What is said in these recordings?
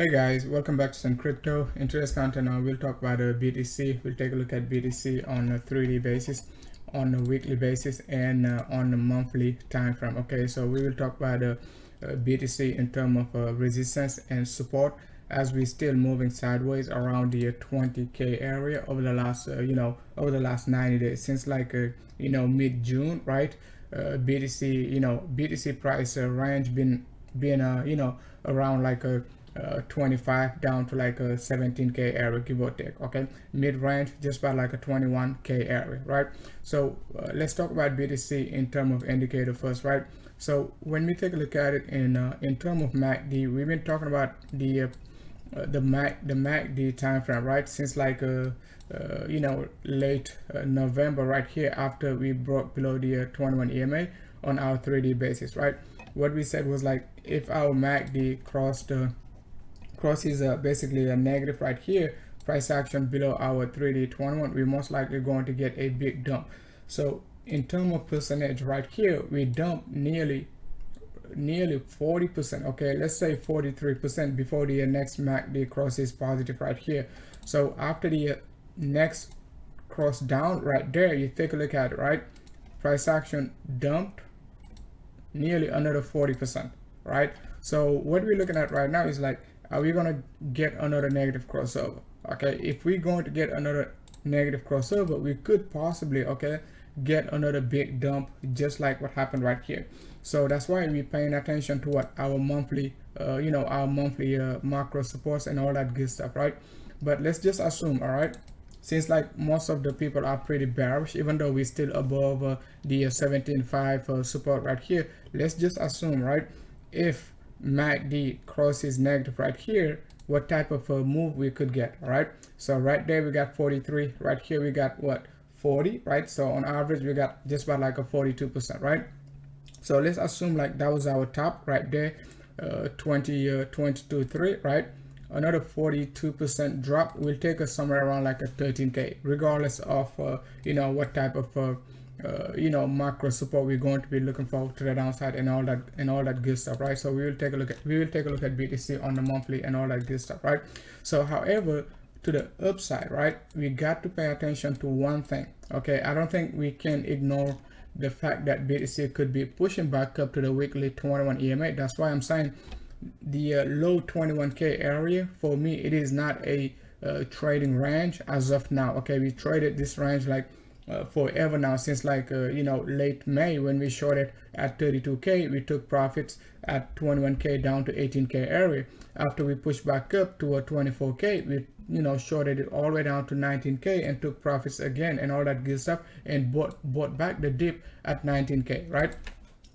Hey guys, welcome back to Sun Crypto. In today's content, we'll talk about BTC. We'll take a look at BTC on a 3D basis, on a weekly basis, and on a monthly time frame. Okay, so we will talk about BTC in terms of resistance and support as we're still moving sideways around the 20k area over the last over the last 90 days since like mid-June, right? BTC price range been around like a 25 down to like a 17k area, give or take. Okay, mid-range just about like a 21k area, right? So let's talk about BTC in terms of indicator first, right? So when we take a look at it in terms of MACD, we've been talking about the MACD time frame, right? Since like late November, right here, after we broke below the 21 EMA on our 3D basis, right? What we said was like if our MACD crosses basically a negative right here, price action below our 3D 21, we're most likely going to get a big dump. So in terms of percentage right here, we dump nearly 40%. Okay, let's say 43% before the next MACD crosses positive right here. So after the next cross down right there, you take a look at it, right? Price action dumped nearly another 40%, right? So what we're looking at right now is like, are we going to get another negative crossover? Okay, if we're going to get another negative crossover, we could possibly, okay, get another big dump just like what happened right here. So that's why we're paying attention to what our monthly our monthly macro supports and all that good stuff, right? But let's just assume, all right, since like most of the people are pretty bearish, even though we're still above the 17.5 support right here, let's just assume, right, if MACD crosses negative right here, what type of a move we could get. All right, so right there we got 43, right here we got what, 40, right? So on average we got just about like a 42%, right? So let's assume like that was our top right there, 22.3, right? Another 42% drop will take us somewhere around like a 13k, regardless of what type of macro support we're going to be looking for to the downside and all that good stuff, right? So we will take a look at BTC on the monthly and all that good stuff, right? So however, to the upside, right, we got to pay attention to one thing. Okay, I don't think we can ignore the fact that BTC could be pushing back up to the weekly 21 EMA. That's why I'm saying the low 21k area, for me, it is not a trading range as of now. Okay, we traded this range like forever now, since like late May when we shorted at 32k. We took profits at 21k down to 18k area. After we pushed back up to a 24k, we shorted it all the way down to 19k and took profits again and all that good stuff, and bought back the dip at 19k, right?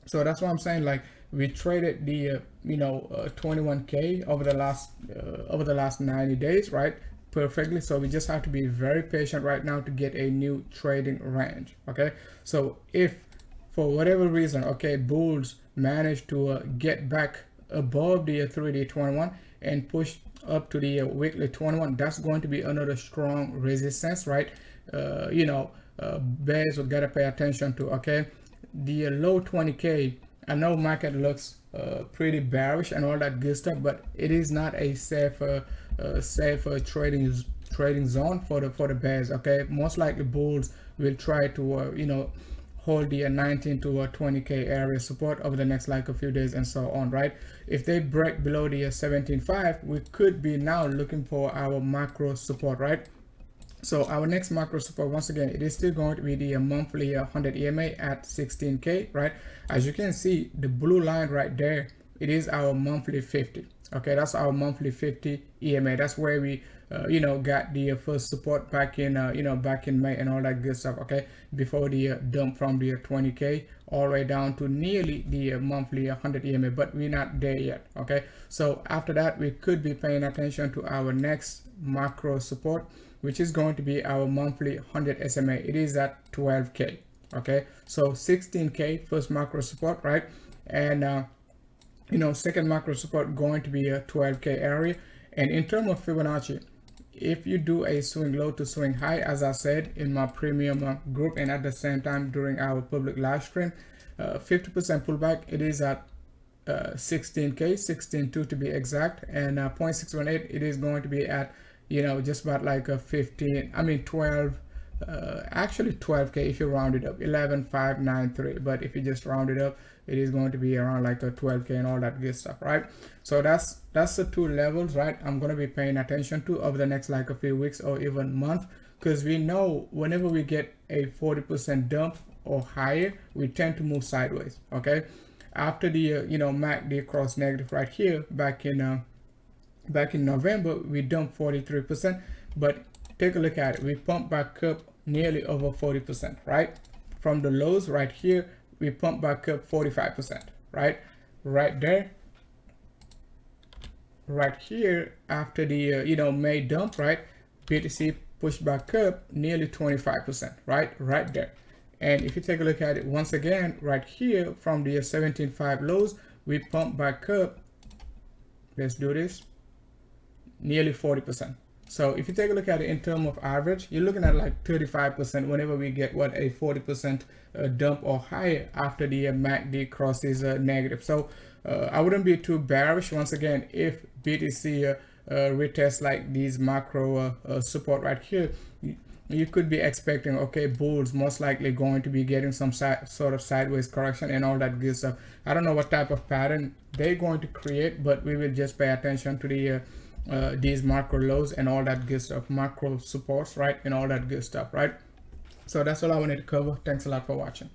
So that's why I'm saying like we traded the 21k over the last 90 days, right, perfectly. So we just have to be very patient right now to get a new trading range. Okay, so if for whatever reason, okay, bulls manage to get back above the 3D 21 and push up to the weekly 21, that's going to be another strong resistance, right? Bears will gotta pay attention to. Okay, the low 20k, I know market looks pretty bearish and all that good stuff, but it is not a safe trading zone for the bears. Okay, most likely bulls will try to hold the 19 to 20k area support over the next like a few days and so on, right? If they break below the 17.5, we could be now looking for our macro support, right? So our next macro support, once again, it is still going to be the monthly 100 EMA at 16k, right? As you can see, the blue line right there, it is our monthly 50. Okay, that's our monthly 50 EMA. That's where we got the first support back in back in May and all that good stuff. Okay, before the dump from the 20k all the way down to nearly the monthly 100 EMA, but we're not there yet. Okay, so after that we could be paying attention to our next macro support, which is going to be our monthly 100 SMA. It is at 12k. Okay, so 16k first macro support, right? And second macro support going to be a 12k area. And in terms of Fibonacci, if you do a swing low to swing high, as I said in my premium group and at the same time during our public live stream, 50% pullback, it is at 16k, 16.2 to be exact, and 0.618 it is going to be at, you know, just about like a 15, I mean 12, actually 12k if you round it up, 11,593, but if you just round it up, it is going to be around like a 12k and all that good stuff, right? So that's the two levels, right, I'm going to be paying attention to over the next like a few weeks or even month, because we know whenever we get a 40% dump or higher, we tend to move sideways. Okay, after the you know, MACD crossed negative right here back in November, we dumped 43%, but take a look at it, we pumped back up nearly over 40%, right? From the lows right here, we pumped back up 45%, right? Right there, right here, after the you know, May dump, right, BTC pushed back up nearly 25%, right there. And if you take a look at it once again right here, from the 17.5 lows, we pumped back up, let's do this, nearly 40%. So if you take a look at it in terms of average, you're looking at like 35% whenever we get what, a 40% dump or higher after the MACD crosses negative. So I wouldn't be too bearish once again if BTC retest like these macro support right here. You could be expecting, okay, bulls most likely going to be getting some sort of sideways correction and all that good stuff. I don't know what type of pattern they're going to create, but we will just pay attention to the these macro lows and all that good stuff, macro supports, right, and all that good stuff, right? So that's all I wanted to cover. Thanks a lot for watching.